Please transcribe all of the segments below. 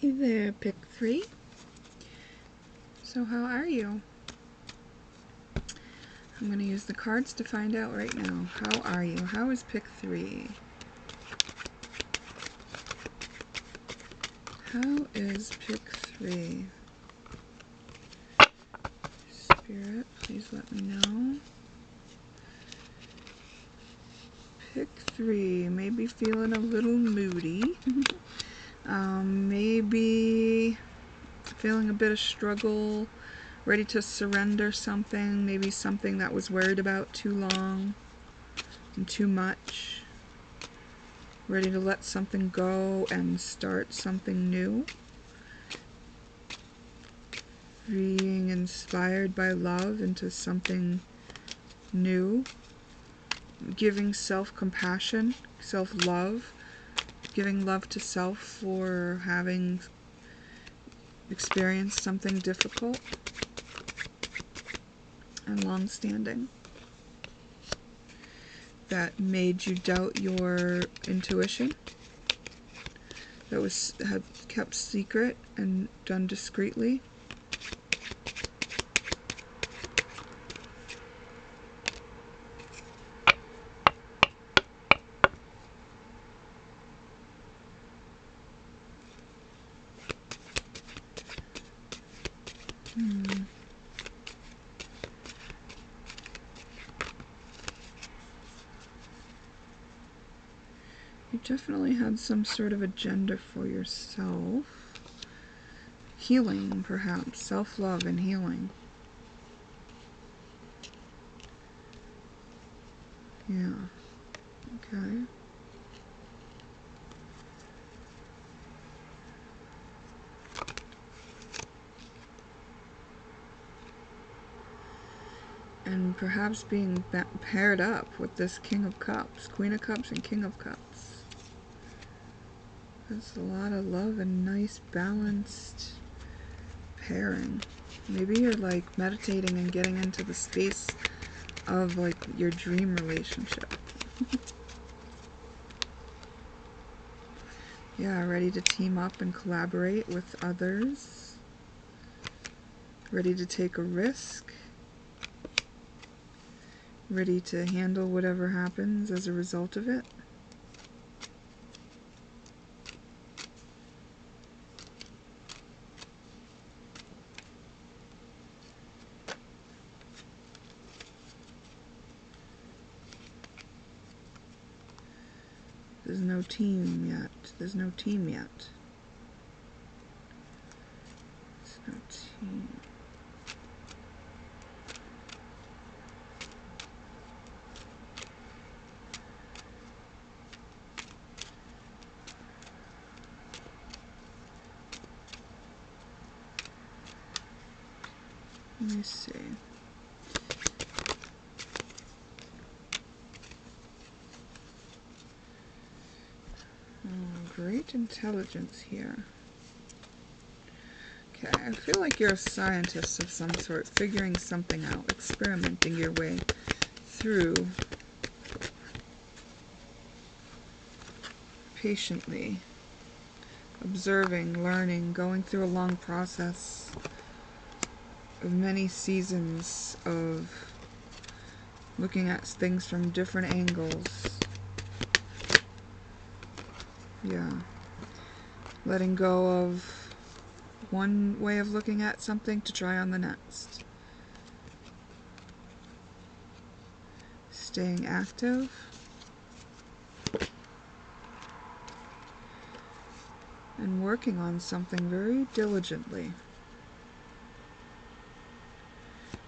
Hey there, pick 3. So how are you? I'm going to use the cards to find out right now. How are you? How is pick 3? How is pick 3? Spirit, please let me know. Pick 3, maybe feeling a little moody. Maybe feeling a bit of struggle, ready to surrender something, maybe something that was worried about too long and too much. Ready to let something go and start something new. Being inspired by love into something new. Giving self-compassion, self-love. Giving love to self for having experienced something difficult and long-standing that made you doubt your intuition, that had kept secret and done discreetly. You definitely had some sort of agenda for yourself. Healing, perhaps. Self-love and healing. Yeah. Okay. And perhaps being paired up with this King of Cups, Queen of Cups and King of Cups. That's a lot of love and nice balanced pairing. Maybe you're like meditating and getting into the space of like your dream relationship. Yeah, ready to team up and collaborate with others. Ready to take a risk. Ready to handle whatever happens as a result of it. There's no team yet. There's no team yet. There's no team. Let me see. Oh, great intelligence here. Okay, I feel like you're a scientist of some sort, figuring something out, experimenting your way through patiently, observing, learning, going through a long process of many seasons of looking at things from different angles. Yeah. Letting go of one way of looking at something to try on the next. Staying active. And working on something very diligently.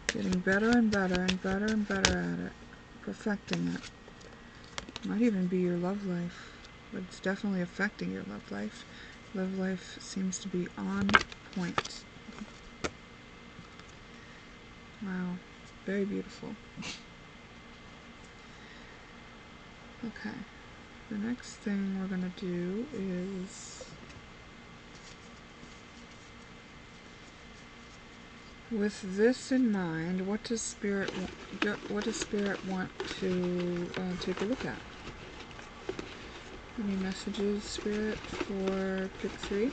Getting better and better and better and better at it. Perfecting it. Might even be your love life. But it's definitely affecting your love life. Love life seems to be on point. Wow. Very beautiful. Okay. The next thing we're going to do is, with this in mind, what does Spirit want to take a look at? Any messages, Spirit, for pick 3?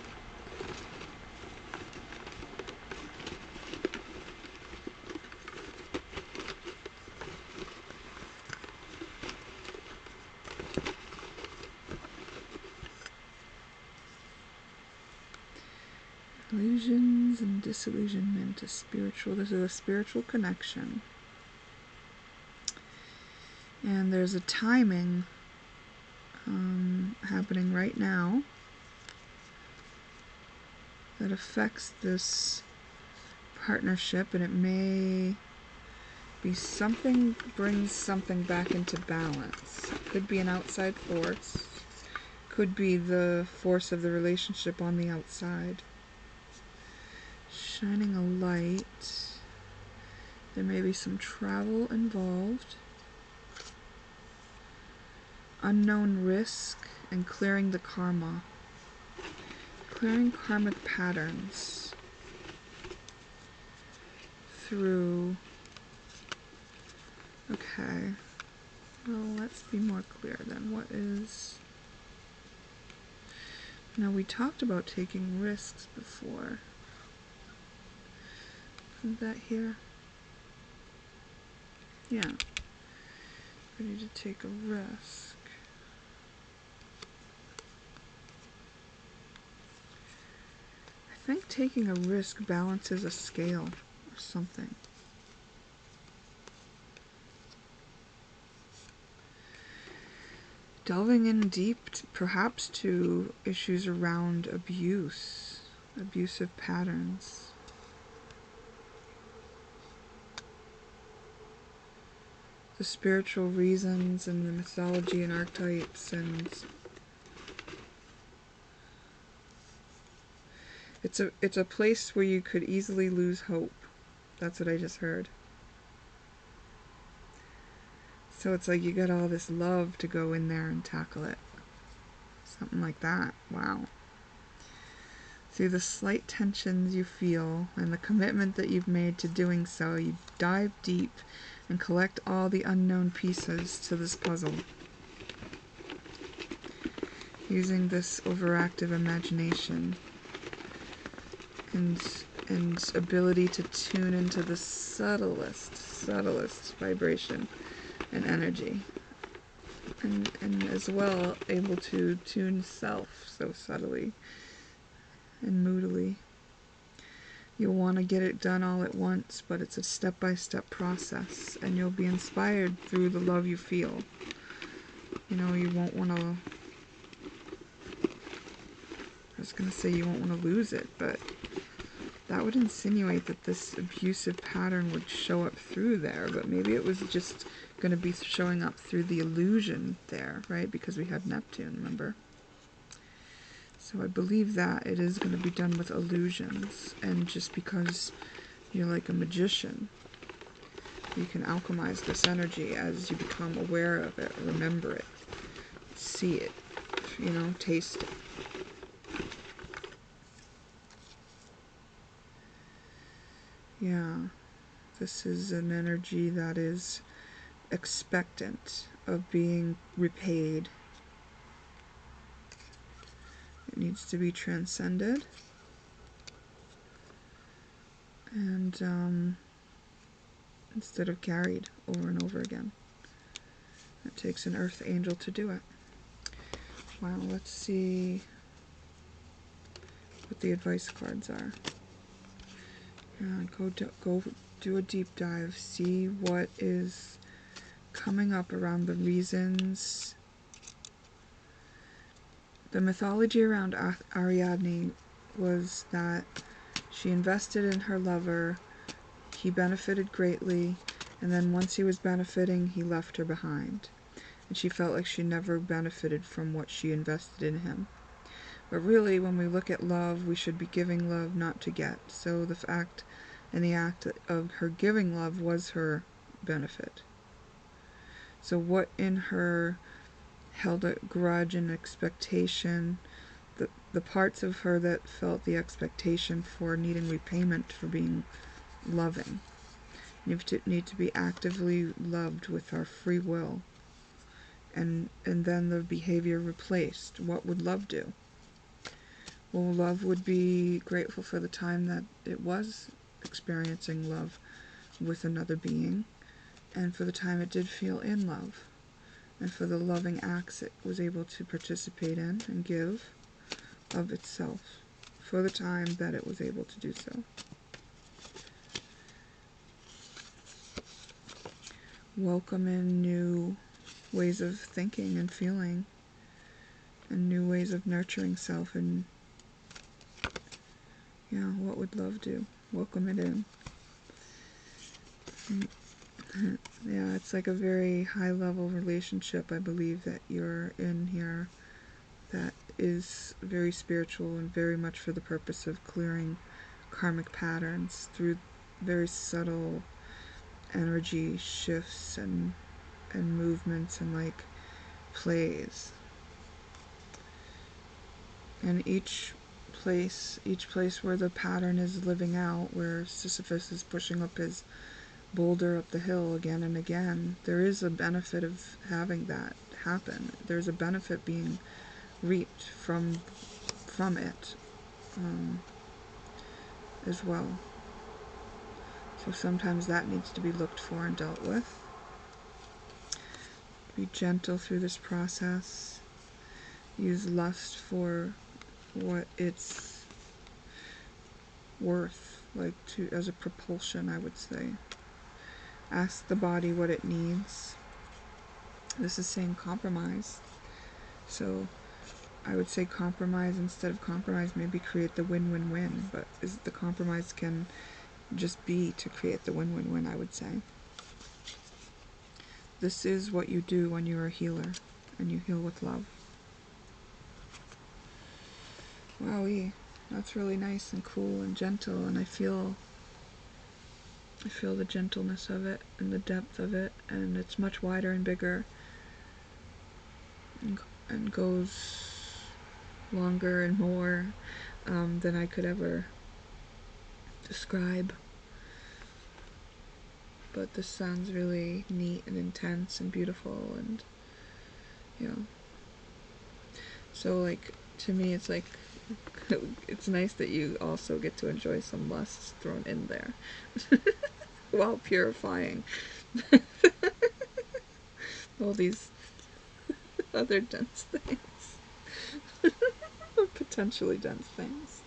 Illusions and disillusionment, a spiritual, this is a spiritual connection. And there's a timing happening right now that affects this partnership, and it may be something, brings something back into balance. It could be an outside force, could be the force of the relationship on the outside. Shining a light. There may be some travel involved. Unknown risk and clearing the karma. Clearing karmic patterns through... Okay. Well, let's be more clear then. What is... Now, we talked about taking risks before. Isn't that here? Yeah. Ready to take a risk. I think taking a risk balances a scale or something. Delving in deep, perhaps to issues around abuse, abusive patterns. The spiritual reasons and the mythology and archetypes, and it's a place where you could easily lose hope. That's what I just heard. So it's like you got all this love to go in there and tackle it. Something like that. Wow. Through the slight tensions you feel and the commitment that you've made to doing so, you dive deep and collect all the unknown pieces to this puzzle. Using this overactive imagination and ability to tune into the subtlest vibration and energy, and as well able to tune self so subtly and moodily. You'll want to get it done all at once, but it's a step-by-step process, and you'll be inspired through the love you feel. You know, you won't want to... I was going to say you won't want to lose it, but that would insinuate that this abusive pattern would show up through there, but maybe it was just going to be showing up through the illusion there, right? Because we had Neptune, remember? So I believe that it is going to be done with illusions, and just because you're like a magician, you can alchemize this energy as you become aware of it, remember it, see it, you know, taste it. Yeah, this is an energy that is expectant of being repaid. It needs to be transcended, and instead of carried over and over again. It takes an earth angel to do it. Wow, let's see what the advice cards are. Go do a deep dive, see what is coming up around the reasons. The mythology around Ariadne was that she invested in her lover, he benefited greatly, and then once he was benefiting, he left her behind. And she felt like she never benefited from what she invested in him. But really, when we look at love, we should be giving love, not to get. So the fact and the act of her giving love was her benefit. So what in her held a grudge and expectation, the parts of her that felt the expectation for needing repayment for being loving, need to be actively loved with our free will, and then the behavior replaced. What would love do? Well, love would be grateful for the time that it was experiencing love with another being, and for the time it did feel in love, and for the loving acts it was able to participate in and give of itself for the time that it was able to do so. Welcome in new ways of thinking and feeling, and new ways of nurturing self, and yeah, what would love do? Welcome it in. Yeah, it's like a very high level relationship, I believe, that you're in here, that is very spiritual and very much for the purpose of clearing karmic patterns through very subtle energy shifts and movements and like plays. And each place where the pattern is living out, where Sisyphus is pushing up his boulder up the hill again and again, there is a benefit of having that happen. There's a benefit being reaped from it as well. So sometimes that needs to be looked for and dealt with. Be gentle through this process. Use lust for what it's worth, like as a propulsion, I would say. Ask the body what it needs. This is saying compromise. So I would say compromise instead of compromise. Maybe create the win-win-win. But the compromise can just be to create the win-win-win, I would say. This is what you do when you're a healer and you heal with love. Wowee. That's really nice and cool and gentle, and I feel the gentleness of it and the depth of it, and it's much wider and bigger and goes longer and more than I could ever describe. But this sounds really neat and intense and beautiful, and so like to me it's like it's nice that you also get to enjoy some lusts thrown in there while purifying all these other dense things. Potentially dense things.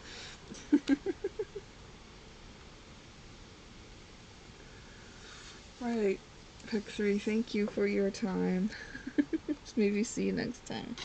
Right, Pick 3, thank you for your time. Maybe see you next time.